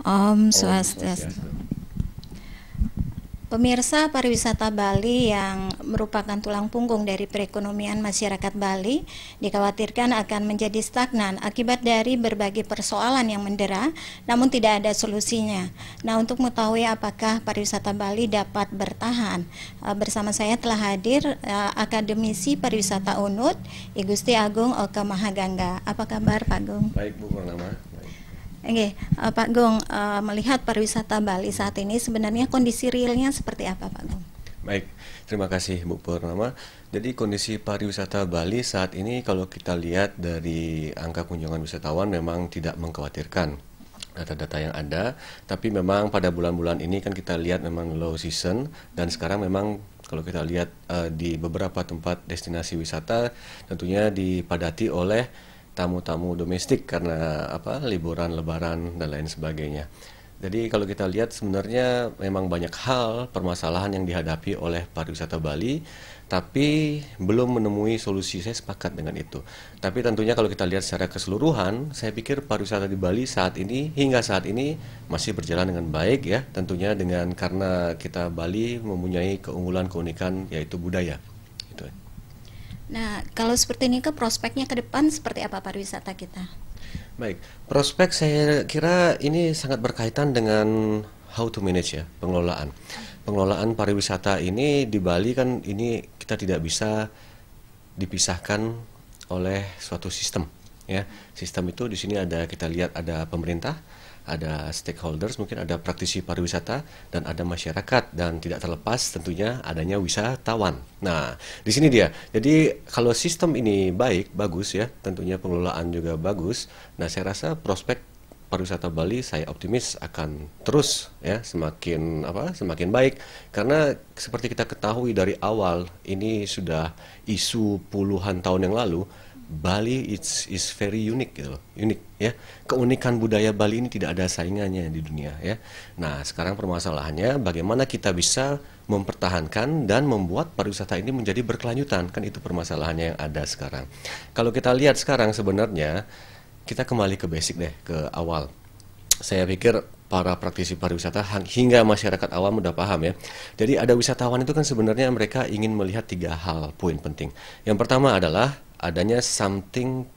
Om Om Swastiastu. Swastiastu. Pemirsa, pariwisata Bali yang merupakan tulang punggung dari perekonomian masyarakat Bali dikhawatirkan akan menjadi stagnan akibat dari berbagai persoalan yang mendera, namun tidak ada solusinya. Nah, untuk mengetahui apakah pariwisata Bali dapat bertahan, bersama saya telah hadir akademisi pariwisata UNUD, I Gusti Agung Oka Mahagangga. Apa kabar, Pak Agung? Baik Bu Purnama. Baik. Oke, Pak Gong, melihat pariwisata Bali saat ini sebenarnya kondisi realnya seperti apa, Pak Gong? Baik, terima kasih Bu Purnama. Jadi kondisi pariwisata Bali saat ini kalau kita lihat dari angka kunjungan wisatawan memang tidak mengkhawatirkan data-data yang ada, tapi memang pada bulan-bulan ini kan kita lihat memang low season dan sekarang memang kalau kita lihat di beberapa tempat destinasi wisata tentunya dipadati oleh tamu-tamu domestik karena apa liburan lebaran dan lain sebagainya. Jadi kalau kita lihat sebenarnya memang banyak hal permasalahan yang dihadapi oleh pariwisata Bali, tapi belum menemui solusi. Saya sepakat dengan itu. Tapi tentunya kalau kita lihat secara keseluruhan, saya pikir pariwisata di Bali saat ini hingga saat ini masih berjalan dengan baik ya. Tentunya dengan karena kita Bali mempunyai keunggulan keunikan yaitu budaya. Itu. Nah, kalau seperti ini ke prospeknya ke depan seperti apa pariwisata kita? Baik, prospek saya kira ini sangat berkaitan dengan how to manage ya, pengelolaan. Pengelolaan pariwisata ini di Bali kan ini kita tidak bisa dipisahkan oleh suatu sistem ya. Sistem itu di sini ada kita lihat ada pemerintah, ada stakeholders, mungkin ada praktisi pariwisata dan ada masyarakat dan tidak terlepas tentunya adanya wisatawan. Nah, di sini dia. Jadi kalau sistem ini baik, bagus ya, tentunya pengelolaan juga bagus. Nah, saya rasa prospek pariwisata Bali saya optimis akan terus ya semakin baik karena seperti kita ketahui dari awal ini sudah isu puluhan tahun yang lalu Bali is very unique gitu loh, unik ya. Keunikan budaya Bali ini tidak ada saingannya di dunia ya. Nah, sekarang permasalahannya bagaimana kita bisa mempertahankan dan membuat pariwisata ini menjadi berkelanjutan. Kan itu permasalahannya yang ada sekarang. Kalau kita lihat sekarang sebenarnya kita kembali ke basic deh, ke awal. Saya pikir para praktisi pariwisata hingga masyarakat awam udah paham ya. Jadi ada wisatawan itu kan sebenarnya mereka ingin melihat tiga hal poin penting. Yang pertama adalah adanya something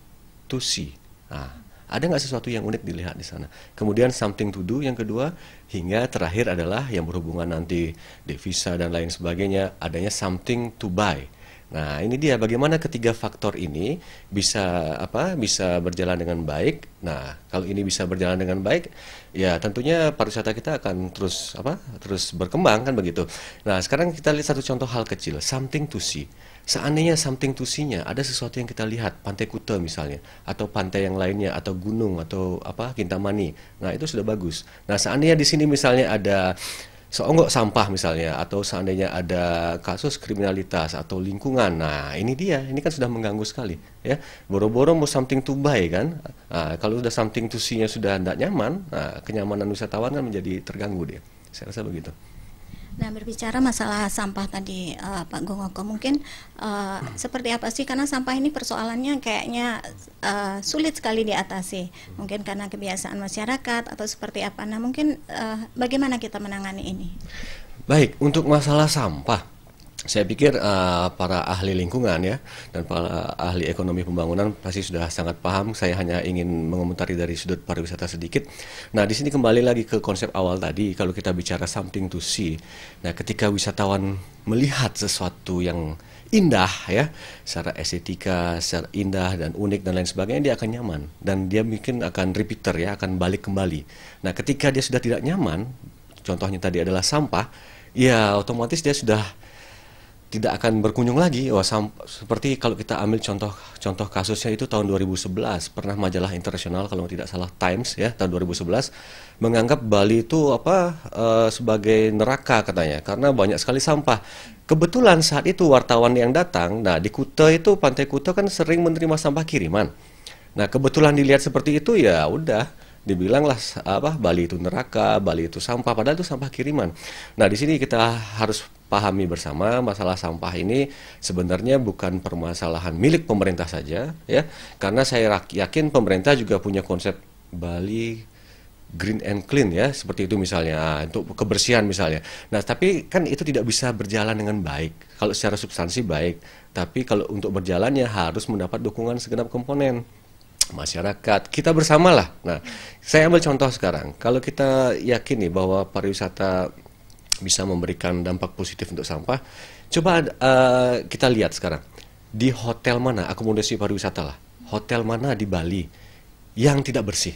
to see. Nah, ada nggak sesuatu yang unik dilihat di sana? Kemudian something to do yang kedua, hingga terakhir adalah yang berhubungan nanti devisa dan lain sebagainya, adanya something to buy. Nah, ini dia bagaimana ketiga faktor ini bisa berjalan dengan baik. Nah, kalau ini bisa berjalan dengan baik, ya tentunya pariwisata kita akan terus berkembang kan begitu. Nah, sekarang kita lihat satu contoh hal kecil, something to see. Seandainya something to see-nya ada sesuatu yang kita lihat, Pantai Kuta misalnya, atau pantai yang lainnya, atau gunung, atau Kintamani. Nah, itu sudah bagus. Nah, seandainya di sini misalnya ada seonggok sampah misalnya atau seandainya ada kasus kriminalitas atau lingkungan, nah ini dia, ini kan sudah mengganggu sekali ya. Boro-boro mau something to buy kan, nah, kalau sudah something to see-nya sudah tidak nyaman, nah, kenyamanan wisatawan kan menjadi terganggu dia. Saya rasa begitu. Nah, berbicara masalah sampah tadi, Pak Gongoko, mungkin seperti apa sih? Karena sampah ini persoalannya kayaknya sulit sekali diatasi. Mungkin karena kebiasaan masyarakat atau seperti apa. Nah, mungkin bagaimana kita menangani ini? Baik, untuk masalah sampah, saya pikir para ahli lingkungan ya dan para ahli ekonomi pembangunan pasti sudah sangat paham. Saya hanya ingin mengomentari dari sudut pariwisata sedikit. Nah, di sini kembali lagi ke konsep awal tadi. Kalau kita bicara something to see, nah ketika wisatawan melihat sesuatu yang indah ya, secara estetika, secara indah dan unik dan lain sebagainya, dia akan nyaman dan dia mungkin akan repeater ya, akan balik kembali. Nah, ketika dia sudah tidak nyaman, contohnya tadi adalah sampah, ya otomatis dia sudah tidak akan berkunjung lagi. Seperti kalau kita ambil contoh kasusnya itu tahun 2011 pernah majalah internasional kalau tidak salah Times ya tahun 2011 menganggap Bali itu sebagai neraka katanya karena banyak sekali sampah. Kebetulan saat itu wartawan yang datang, nah di Kuta itu Pantai Kuta kan sering menerima sampah kiriman. Nah, kebetulan dilihat seperti itu ya udah dibilanglah Bali itu neraka, Bali itu sampah, padahal itu sampah kiriman. Nah, di sini kita harus pahami bersama masalah sampah ini sebenarnya bukan permasalahan milik pemerintah saja ya, karena saya yakin pemerintah juga punya konsep Bali green and clean ya, seperti itu misalnya, untuk kebersihan misalnya. Nah, tapi kan itu tidak bisa berjalan dengan baik. Kalau secara substansi baik, tapi kalau untuk berjalannya harus mendapat dukungan segenap komponen masyarakat, kita bersamalah. Nah, saya ambil contoh sekarang. Kalau kita yakin nih bahwa pariwisata bisa memberikan dampak positif untuk sampah, coba kita lihat sekarang di hotel mana, akomodasi pariwisata lah, hotel mana di Bali yang tidak bersih.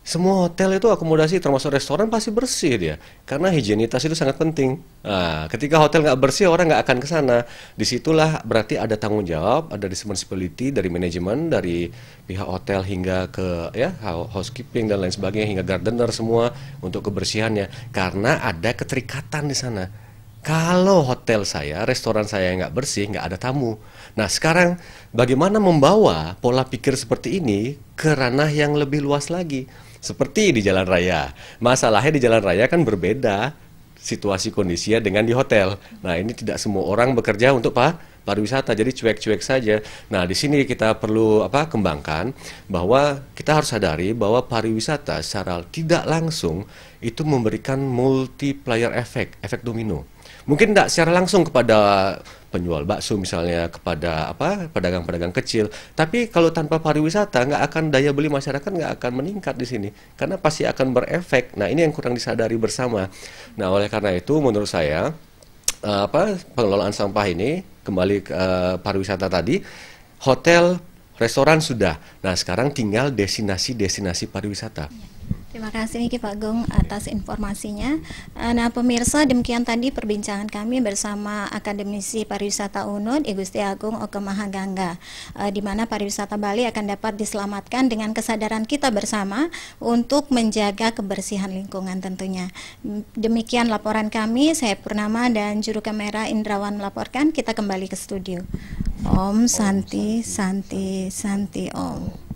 Semua hotel itu akomodasi termasuk restoran pasti bersih dia, karena higienitas itu sangat penting. Nah, ketika hotel nggak bersih, orang nggak akan ke sana. Disitulah berarti ada tanggung jawab, ada responsibility dari manajemen, dari pihak hotel hingga ke ya housekeeping dan lain sebagainya, hingga gardener semua untuk kebersihannya, karena ada keterikatan di sana. Kalau hotel saya, restoran saya nggak bersih, nggak ada tamu. Nah, sekarang bagaimana membawa pola pikir seperti ini ke ranah yang lebih luas lagi? Seperti di jalan raya. Masalahnya di jalan raya kan berbeda situasi kondisinya dengan di hotel. Nah, ini tidak semua orang bekerja untuk pariwisata, jadi cuek-cuek saja. Nah, di sini kita perlu kembangkan bahwa kita harus sadari bahwa pariwisata secara tidak langsung itu memberikan multiplier effect, efek domino. Mungkin tidak secara langsung kepada penjual bakso misalnya, kepada pedagang-pedagang kecil, tapi kalau tanpa pariwisata nggak akan, daya beli masyarakat nggak akan meningkat di sini, karena pasti akan berefek. Nah, ini yang kurang disadari bersama. Nah, oleh karena itu menurut saya pengelolaan sampah ini kembali ke pariwisata tadi, hotel, restoran sudah. Nah, sekarang tinggal destinasi-destinasi pariwisata. Terima kasih Niki Pak Agung atas informasinya. Nah, pemirsa, demikian tadi perbincangan kami bersama akademisi pariwisata UNUD, I Gusti Agung Oke Mahagangga, di mana pariwisata Bali akan dapat diselamatkan dengan kesadaran kita bersama untuk menjaga kebersihan lingkungan tentunya. Demikian laporan kami, saya Purnama dan juru kamera Indrawan melaporkan. Kita kembali ke studio. Om Santi Santi Santi Om.